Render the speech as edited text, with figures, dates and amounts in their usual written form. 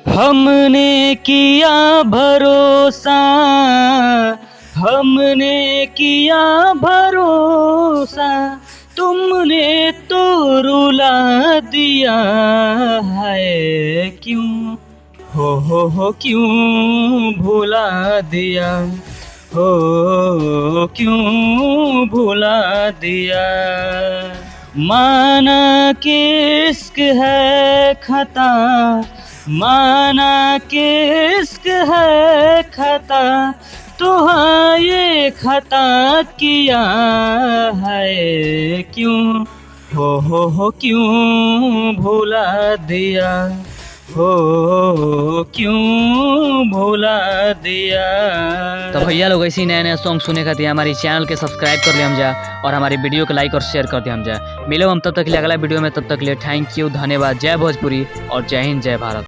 हमने किया भरोसा, हमने किया भरोसा, तुमने तो रुला दिया है। क्यों हो क्यों भुला दिया, हो क्यों भुला दिया। माना कि इश्क है खता, माना कि इश्क है खता, तो हाँ ये खता किया है। क्यों हो क्यों भुला दिया, हो क्यों भुला दिया। तो भैया लोग ऐसे ही नया नया सॉन्ग सुने खातिर हमारी चैनल के सब्सक्राइब कर ले हम जा, और हमारी वीडियो को लाइक और शेयर कर दे हम जा। मिलो हम तब तक के लिए अगला वीडियो में, तब तक के लिए थैंक यू, धन्यवाद। जय भोजपुरी और जय हिंद, जय भारत।